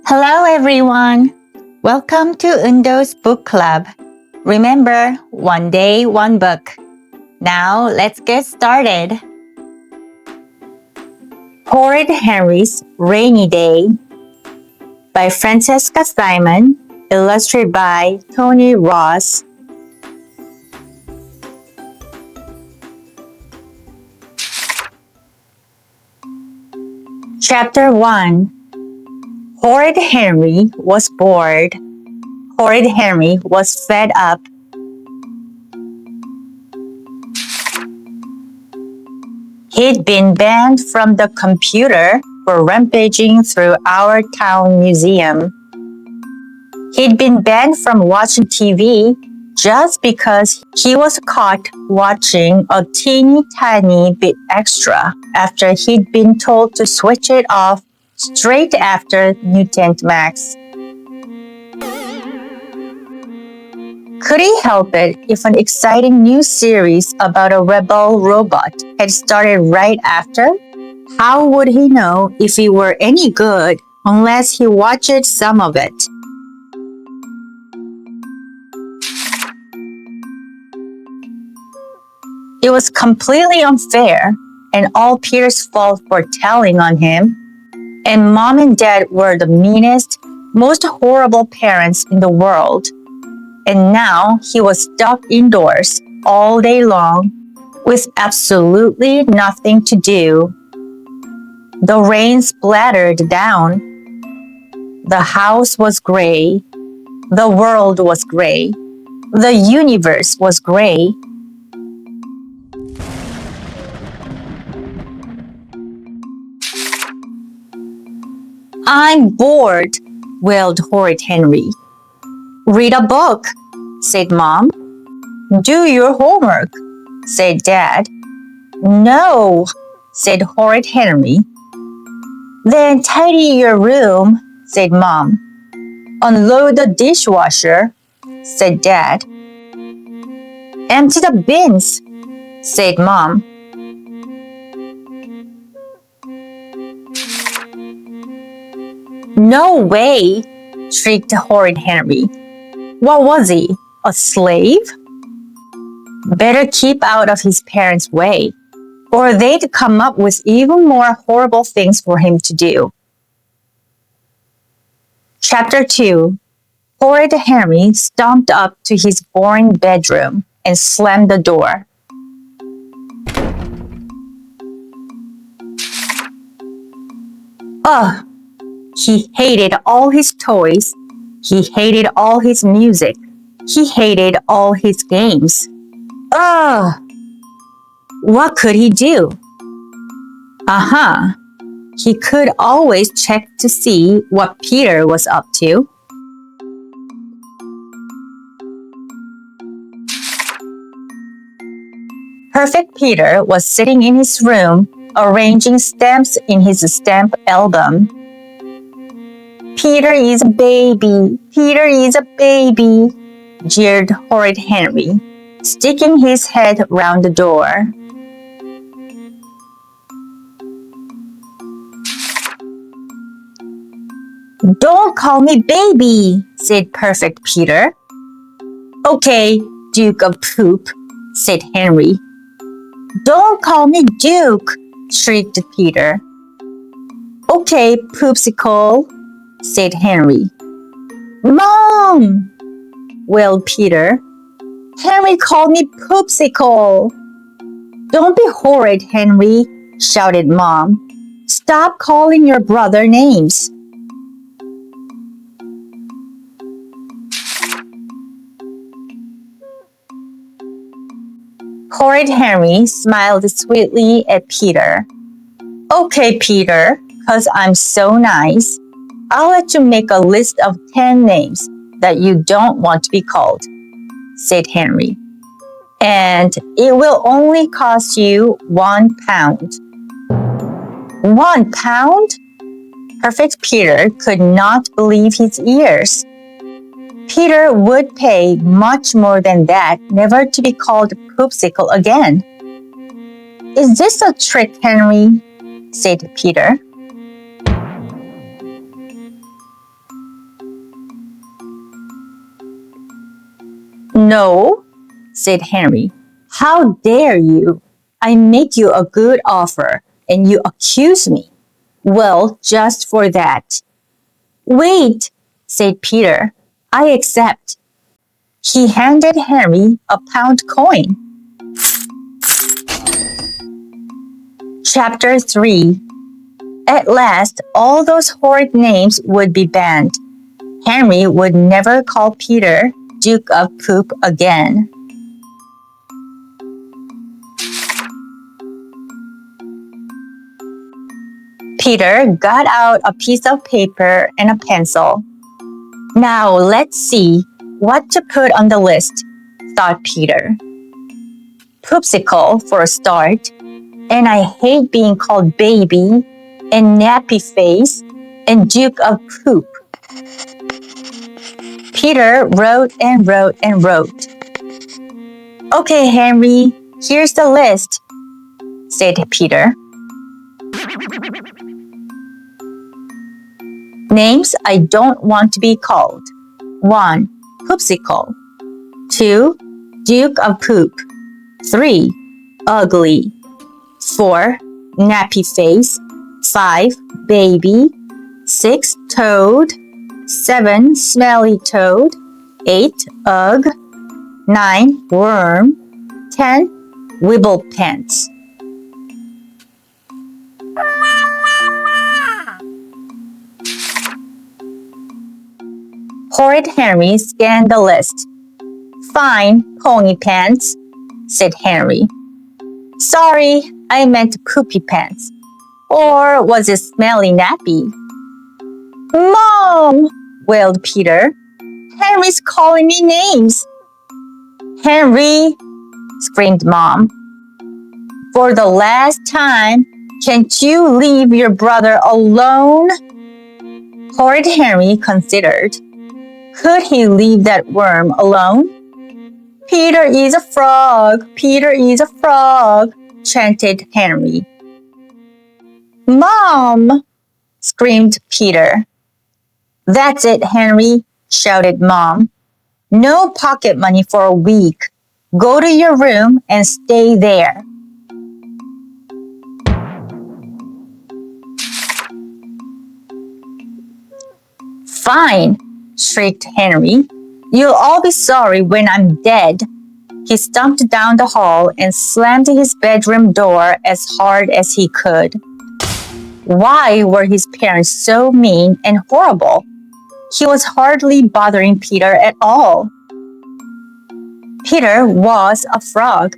Hello everyone! Welcome to Eundo's Book Club. Remember, one day, one book. Now let's get started. Horrid Henry's Rainy Day by Francesca Simon, illustrated by Tony Ross. Chapter 1. Horrid Henry was bored. Horrid Henry was fed up. He'd been banned from the computer for rampaging through our town museum. He'd been banned from watching TV just because he was caught watching a teeny tiny bit extra after he'd been told to switch it off straight after Mutant Max. Could he help it if an exciting new series about a rebel robot had started right after? How would he know if it were any good unless he watched some of it? It was completely unfair and all Peter's fault for telling on him. And Mom and Dad were the meanest, most horrible parents in the world. And now he was stuck indoors all day long with absolutely nothing to do. The rain splattered down. The house was gray. The world was gray. The universe was gray. I'm bored, wailed Horrid Henry. Read a book, said Mom. Do your homework, said Dad. No, said Horrid Henry. Then tidy your room, said Mom. Unload the dishwasher, said Dad. Empty the bins, said Mom. No way, shrieked Horrid Henry. What was he, a slave? Better keep out of his parents' way, or they'd come up with even more horrible things for him to do. Chapter 2. Horrid Henry stomped up to his boring bedroom and slammed the door. Ugh! He hated all his toys. He hated all his music. He hated all his games. Ugh! What could he do? He could always check to see what Peter was up to. Perfect Peter was sitting in his room, arranging stamps in his stamp album. Peter is a baby, Peter is a baby, jeered Horrid Henry, sticking his head round the door. Don't call me baby, said Perfect Peter. Okay, Duke of Poop, said Henry. Don't call me Duke, shrieked Peter. Okay, Poopsicle, said Henry. Mom! wailed Peter. Henry called me Poopsicle. Don't be horrid, Henry, shouted Mom. Stop calling your brother names. Horrid Henry smiled sweetly at Peter. Okay, Peter, 'cause I'm so nice. I'll let you make a list of 10 names that you don't want to be called, said Henry. And it will only cost you £1. £1? Perfect Peter could not believe his ears. Peter would pay much more than that never to be called Poopsicle again. Is this a trick, Henry? said Peter. No, said Henry. How dare you? I make you a good offer, and you accuse me. Well, just for that. Wait, said Peter. I accept. He handed Henry a pound coin. Chapter 3. At last, all those horrid names would be banned. Henry would never call Peter Duke of Poop again. Peter got out a piece of paper and a pencil. Now let's see what to put on the list, thought Peter. Poopsicle for a start, and I hate being called baby, and nappy face, and Duke of Poop. Peter wrote and wrote and wrote. Okay, Henry, here's the list, said Peter. Names I don't want to be called. 1. Poopsicle. 2. Duke of Poop. 3. Ugly. 4. Nappy face. 5. Baby. 6. Toad. 7. Smelly toad. 8. Ugg. 9. Worm. 10. Wibble pants. Horrid Henry scanned the list. Fine, pony pants, said Henry. Sorry, I meant poopy pants. Or was it smelly nappy? Mom, wailed Peter. Henry's calling me names. Henry, screamed Mom. For the last time, can't you leave your brother alone? Horrid Henry considered. Could he leave that worm alone? Peter is a frog, Peter is a frog, chanted Henry. Mom, screamed Peter. That's it, Henry, shouted Mom. No pocket money for a week. Go to your room and stay there. Fine, shrieked Henry. You'll all be sorry when I'm dead. He stumped down the hall and slammed his bedroom door as hard as he could. Why were his parents so mean and horrible? He was hardly bothering Peter at all. Peter was a frog.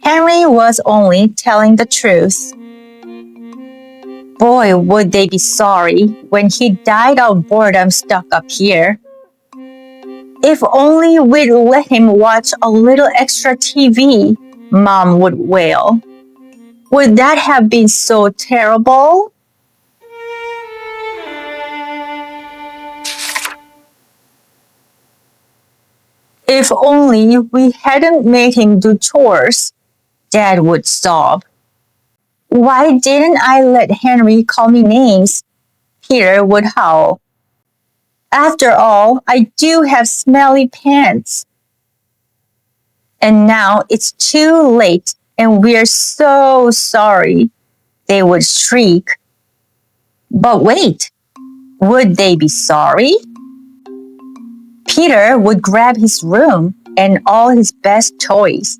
Henry was only telling the truth. Boy, would they be sorry when he died of boredom stuck up here. If only we'd let him watch a little extra TV, Mom would wail. Would that have been so terrible? If only we hadn't made him do chores, Dad would sob. Why didn't I let Henry call me names? Peter would howl. After all, I do have smelly pants. And now it's too late and we're so sorry, they would shriek. But wait, would they be sorry? Peter would grab his room and all his best toys.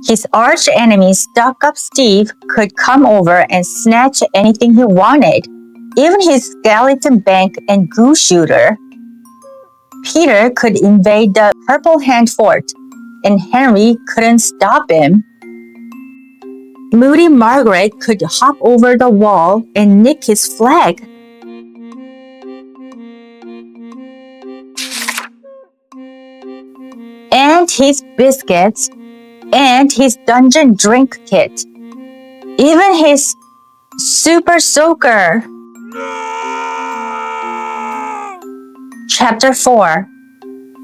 His arch enemy stuck-up Steve could come over and snatch anything he wanted, even his skeleton bank and goo shooter. Peter could invade the Purple Hand Fort, and Henry couldn't stop him. Moody Margaret could hop over the wall and nick his flag. And his biscuits, and his dungeon drink kit, even his super soaker. Chapter 4.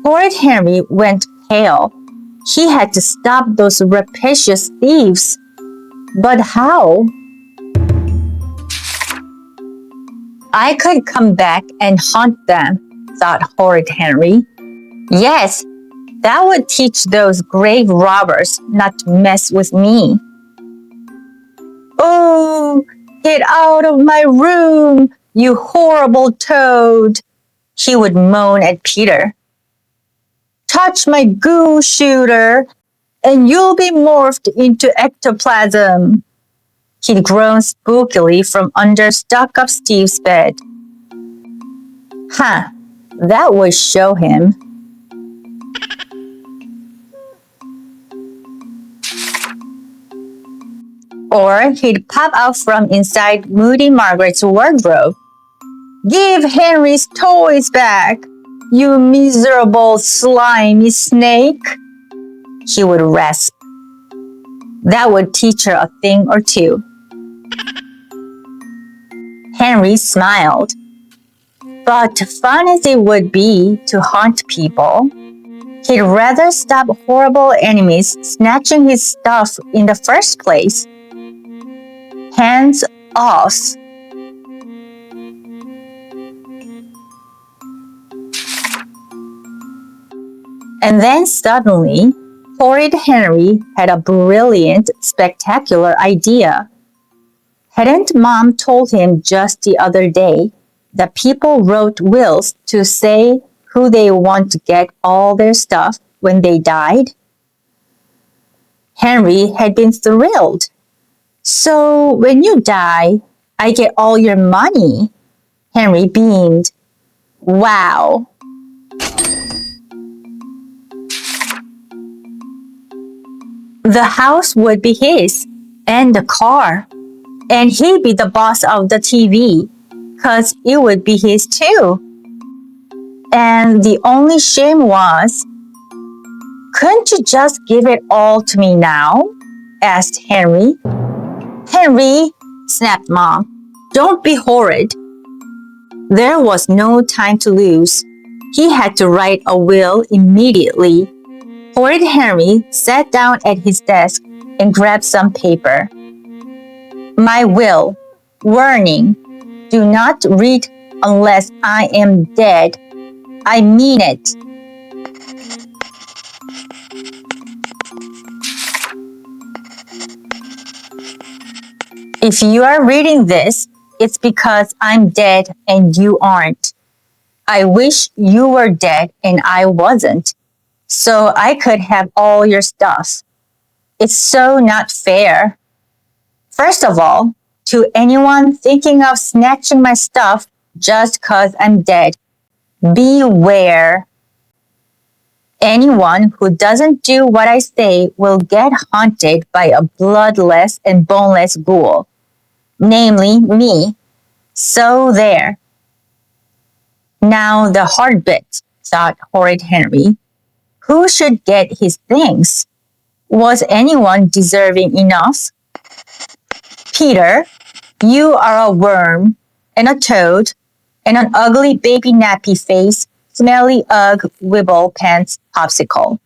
Horrid Henry went pale. He had to stop those rapacious thieves. But how? I could come back and haunt them, thought Horrid Henry. Yes, that would teach those grave robbers not to mess with me. Oh, get out of my room, you horrible toad, he would moan at Peter. Touch my goo shooter, and you'll be morphed into ectoplasm. He'd grown spookily from under stuck-up Steve's bed. That would show him. Or he'd pop out from inside Moody Margaret's wardrobe. Give Henry's toys back, you miserable slimy snake, he would rasp. That would teach her a thing or two. Henry smiled. But fun as it would be to haunt people, he'd rather stop horrible enemies snatching his stuff in the first place. Hands off. And then suddenly, Horrid Henry had a brilliant, spectacular idea. Hadn't Mom told him just the other day that people wrote wills to say who they want to get all their stuff when they died? Henry had been thrilled. So when you die, I get all your money. Henry beamed. Wow. The house would be his, and the car. And he'd be the boss of the TV, 'cause it would be his too. And the only shame was, couldn't you just give it all to me now? Asked Henry. Henry, snapped Mom, don't be horrid. There was no time to lose. He had to write a will immediately. Horrid Henry sat down at his desk and grabbed some paper. My will. Warning. Do not read unless I am dead. I mean it. If you are reading this, it's because I'm dead and you aren't. I wish you were dead and I wasn't, so I could have all your stuff. It's so not fair. First of all, to anyone thinking of snatching my stuff just 'cause I'm dead, beware. Anyone who doesn't do what I say will get haunted by a bloodless and boneless ghoul, namely me. So there. Now the hard bit, thought Horrid Henry. Who should get his things? Was anyone deserving enough? Peter, you are a worm, and a toad, and an ugly baby nappy face, smelly Ugg wibble pants popsicle.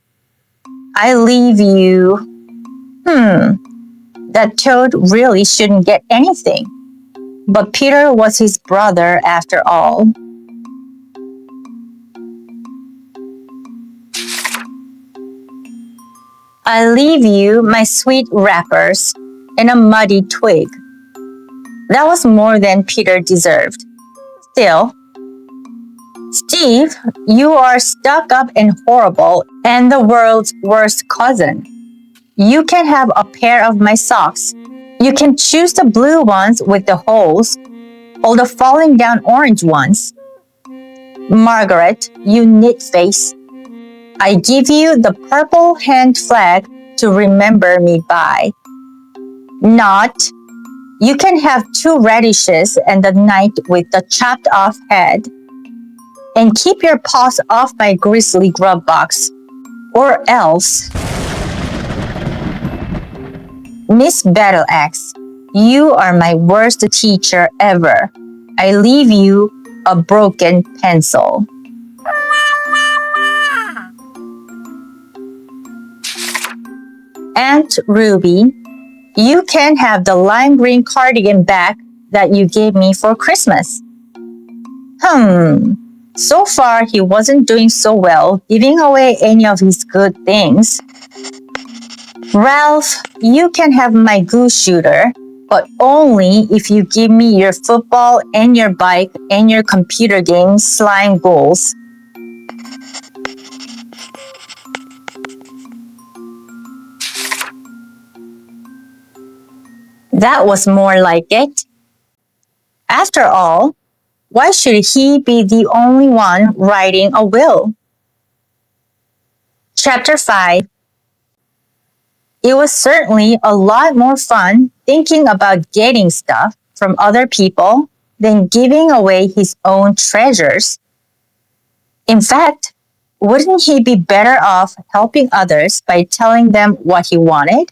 I leave you. That toad really shouldn't get anything. But Peter was his brother after all. I leave you my sweet wrappers and a muddy twig. That was more than Peter deserved. Still, Steve, you are stuck up and horrible and the world's worst cousin. You can have a pair of my socks. You can choose the blue ones with the holes or the falling down orange ones. Margaret, you knit face. I give you the purple hand flag to remember me by. Not, you can have 2 radishes and the knight with the chopped off head. And keep your paws off my grisly grub box. Or else. Miss Battleaxe, you are my worst teacher ever. I leave you a broken pencil. Aunt Ruby, you can have the lime green cardigan back that you gave me for Christmas. So far he wasn't doing so well giving away any of his good things. Ralph, you can have my goose shooter, but only if you give me your football and your bike and your computer game slime balls. That was more like it. After all, why should he be the only one writing a will? Chapter 5. It was certainly a lot more fun thinking about getting stuff from other people than giving away his own treasures. In fact, wouldn't he be better off helping others by telling them what he wanted?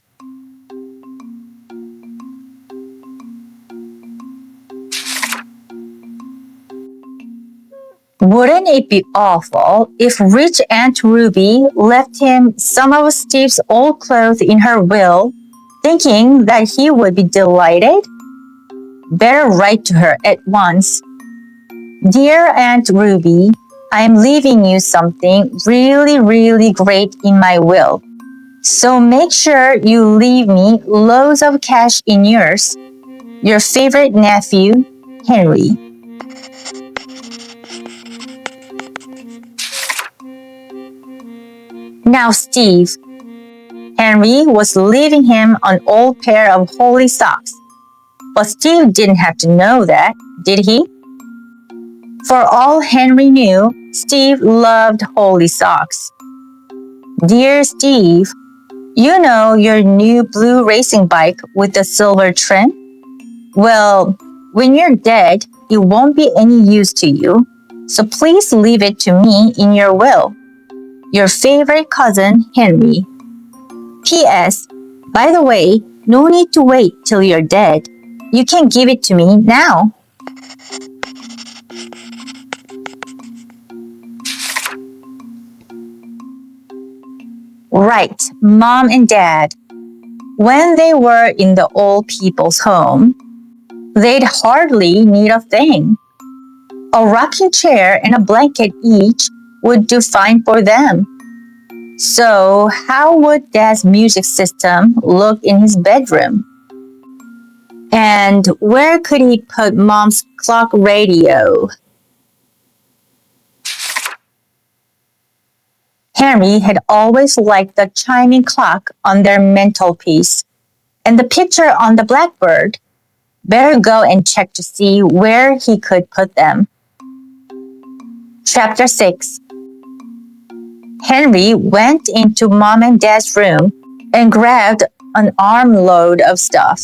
Wouldn't it be awful if rich Aunt Ruby left him some of Steve's old clothes in her will, thinking that he would be delighted? Better write to her at once. Dear Aunt Ruby, I am leaving you something really, really great in my will. So make sure you leave me loads of cash in yours. Your favorite nephew, Henry. Now, Steve. Henry was leaving him an old pair of holly socks. But Steve didn't have to know that, did he? For all Henry knew, Steve loved holly socks. Dear Steve, you know your new blue racing bike with the silver trim? Well, when you're dead, it won't be any use to you, so please leave it to me in your will. Your favorite cousin, Henry. P.S. By the way, no need to wait till you're dead. You can give it to me now. Right, Mom and Dad. When they were in the old people's home, they'd hardly need a thing. A rocking chair and a blanket each would do fine for them. So how would Dad's music system look in his bedroom? And where could he put Mom's clock radio? Henry had always liked the chiming clock on their mantelpiece and the picture on the blackboard. Better go and check to see where he could put them. Chapter 6. Henry went into Mom and Dad's room and grabbed an armload of stuff.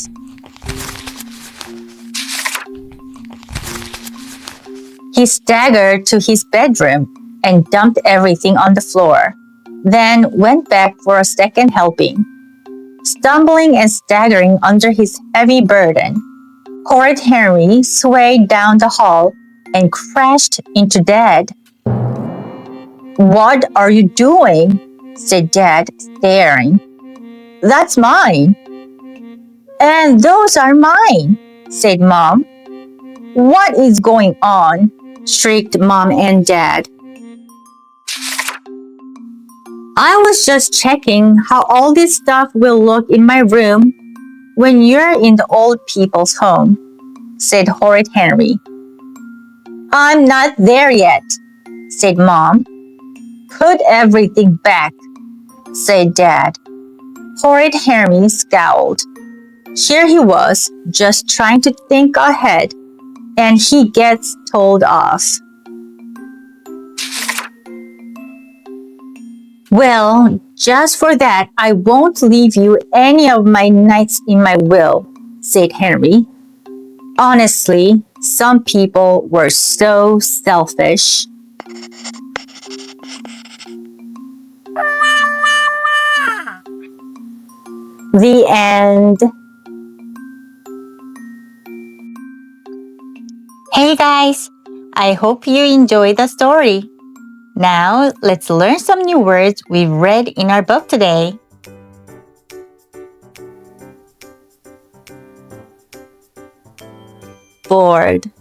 He staggered to his bedroom and dumped everything on the floor, then went back for a second helping. Stumbling and staggering under his heavy burden, Horrid Henry swayed down the hall and crashed into Dad. "What are you doing?" said Dad, staring. "That's mine." "And those are mine," said Mom. "What is going on?" shrieked Mom and Dad. "I was just checking how all this stuff will look in my room when you're in the old people's home," said Horrid Henry. "I'm not there yet," said Mom. "Put everything back," said Dad. Horrid Henry scowled. Here he was, just trying to think ahead, and he gets told off. "Well, just for that, I won't leave you any of my nights in my will," said Henry. Honestly, some people were so selfish. The end. Hey guys, I hope you enjoyed the story. Now, let's learn some new words we've read in our book today. Bored,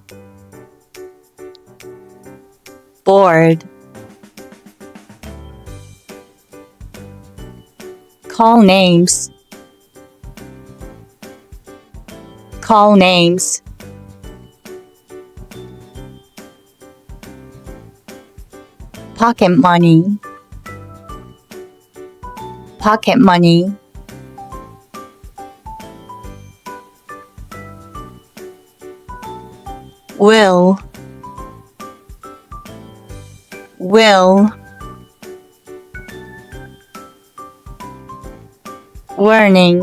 bored. Call names. Call names. Pocket money. Pocket money. Will. Will. Warning.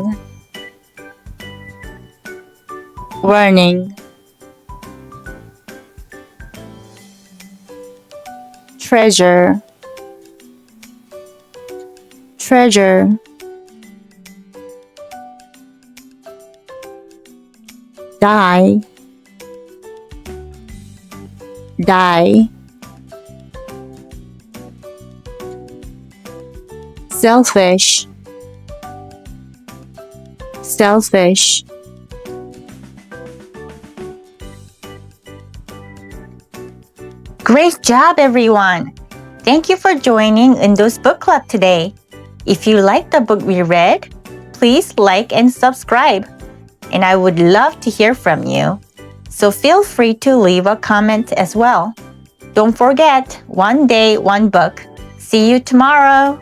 Warning. Treasure. Treasure. Die. Die. Selfish. Selfish. Great job, everyone! Thank you for joining Eundo's Book Club today. If you liked the book we read, please like and subscribe. And I would love to hear from you. So feel free to leave a comment as well. Don't forget, one day, one book. See you tomorrow!